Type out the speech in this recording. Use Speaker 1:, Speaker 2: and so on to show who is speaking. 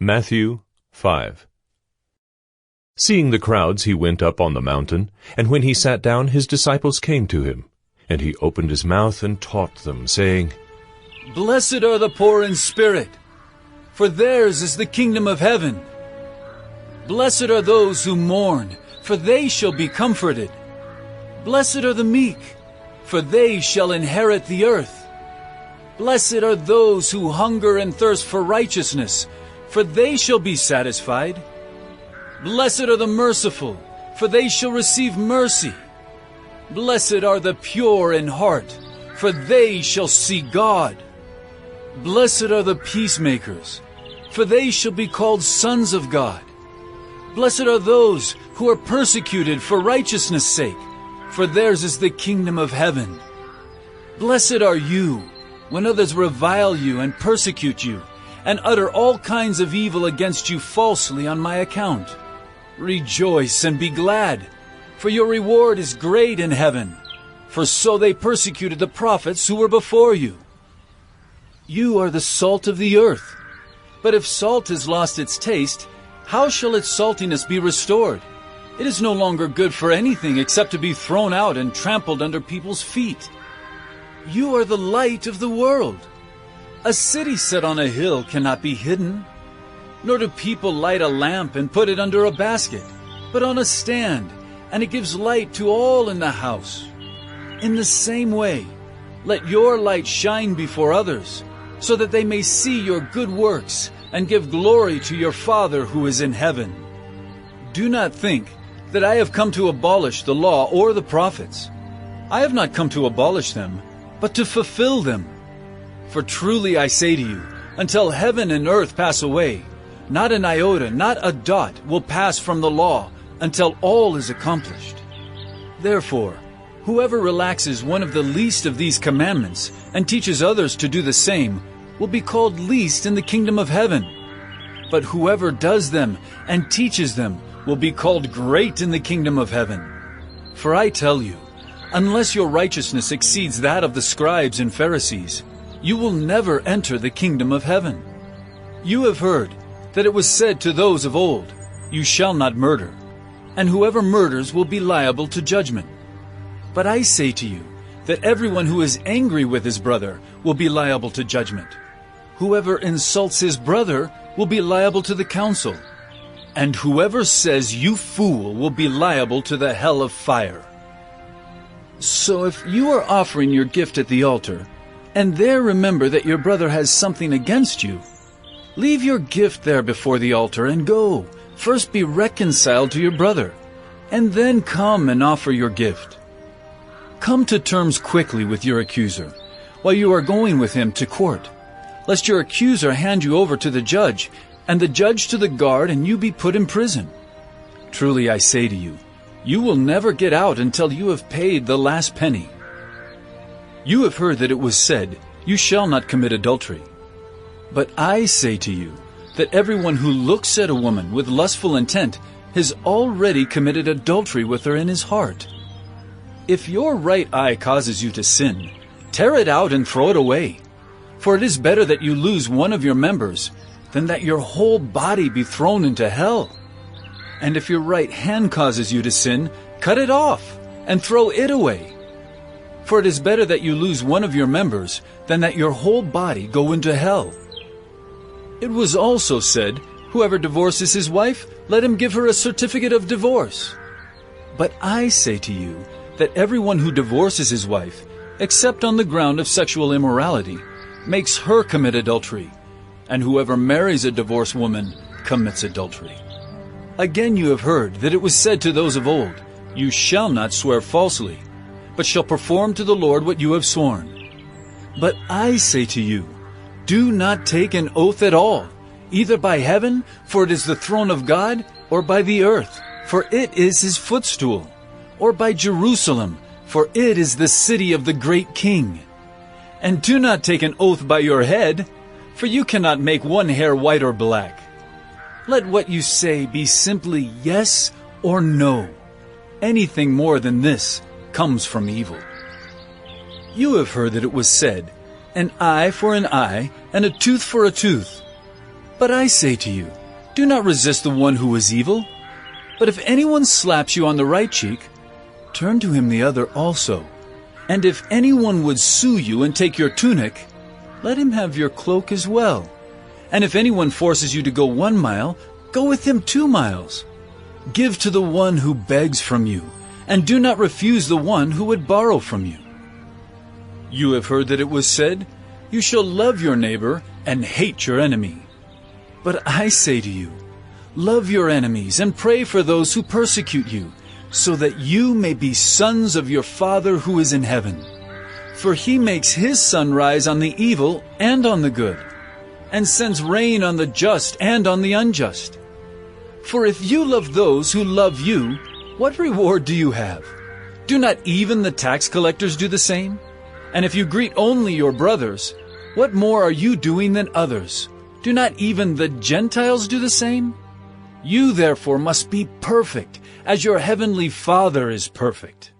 Speaker 1: Matthew 5. Seeing the crowds, he went up on the mountain, and when he sat down, his disciples came to him. And he opened his mouth and taught them, saying,
Speaker 2: Blessed are the poor in spirit, for theirs is the kingdom of heaven. Blessed are those who mourn, for they shall be comforted. Blessed are the meek, for they shall inherit the earth. Blessed are those who hunger and thirst for righteousness, for they shall be satisfied. Blessed are the merciful, for they shall receive mercy. Blessed are the pure in heart, for they shall see God. Blessed are the peacemakers, for they shall be called sons of God. Blessed are those who are persecuted for righteousness' sake, for theirs is the kingdom of heaven. Blessed are you when others revile you and persecute you, and utter all kinds of evil against you falsely on my account. Rejoice and be glad, for your reward is great in heaven, for so they persecuted the prophets who were before you. You are the salt of the earth. But if salt has lost its taste, how shall its saltiness be restored? It is no longer good for anything except to be thrown out and trampled under people's feet. You are the light of the world. A city set on a hill cannot be hidden. Nor do people light a lamp and put it under a basket, but on a stand, and it gives light to all in the house. In the same way, let your light shine before others, so that they may see your good works and give glory to your Father who is in heaven. Do not think that I have come to abolish the law or the prophets. I have not come to abolish them, but to fulfill them. For truly I say to you, until heaven and earth pass away, not an iota, not a dot will pass from the law until all is accomplished. Therefore, whoever relaxes one of the least of these commandments and teaches others to do the same will be called least in the kingdom of heaven. But whoever does them and teaches them will be called great in the kingdom of heaven. For I tell you, unless your righteousness exceeds that of the scribes and Pharisees, you will never enter the kingdom of heaven. You have heard that it was said to those of old, You shall not murder, and whoever murders will be liable to judgment. But I say to you that everyone who is angry with his brother will be liable to judgment. Whoever insults his brother will be liable to the council, and whoever says, You fool, will be liable to the hell of fire. So if you are offering your gift at the altar, and there remember that your brother has something against you, leave your gift there before the altar and go. First be reconciled to your brother, and then come and offer your gift. Come to terms quickly with your accuser, while you are going with him to court, lest your accuser hand you over to the judge, and the judge to the guard, and you be put in prison. Truly I say to you, you will never get out until you have paid the last penny. You have heard that it was said, You shall not commit adultery. But I say to you that everyone who looks at a woman with lustful intent has already committed adultery with her in his heart. If your right eye causes you to sin, tear it out and throw it away. For it is better that you lose one of your members than that your whole body be thrown into hell. And if your right hand causes you to sin, cut it off and throw it away. For it is better that you lose one of your members than that your whole body go into hell. It was also said, Whoever divorces his wife, let him give her a certificate of divorce. But I say to you that everyone who divorces his wife, except on the ground of sexual immorality, makes her commit adultery, and whoever marries a divorced woman commits adultery. Again you have heard that it was said to those of old, You shall not swear falsely, but shall perform to the Lord what you have sworn. But I say to you, do not take an oath at all, either by heaven, for it is the throne of God, or by the earth, for it is his footstool, or by Jerusalem, for it is the city of the great King. And do not take an oath by your head, for you cannot make one hair white or black. Let what you say be simply yes or no. Anything more than this comes from evil. You have heard that it was said, An eye for an eye, and a tooth for a tooth. But I say to you, do not resist the one who is evil. But if anyone slaps you on the right cheek, turn to him the other also. And if anyone would sue you and take your tunic, let him have your cloak as well. And if anyone forces you to go 1 mile, go with him 2 miles. Give to the one who begs from you, and do not refuse the one who would borrow from you. You have heard that it was said, you shall love your neighbor and hate your enemy. But I say to you, love your enemies and pray for those who persecute you, so that you may be sons of your Father who is in heaven. For he makes his sun rise on the evil and on the good, and sends rain on the just and on the unjust. For if you love those who love you, what reward do you have? Do not even the tax collectors do the same? And if you greet only your brothers, what more are you doing than others? Do not even the Gentiles do the same? You therefore must be perfect, as your heavenly Father is perfect.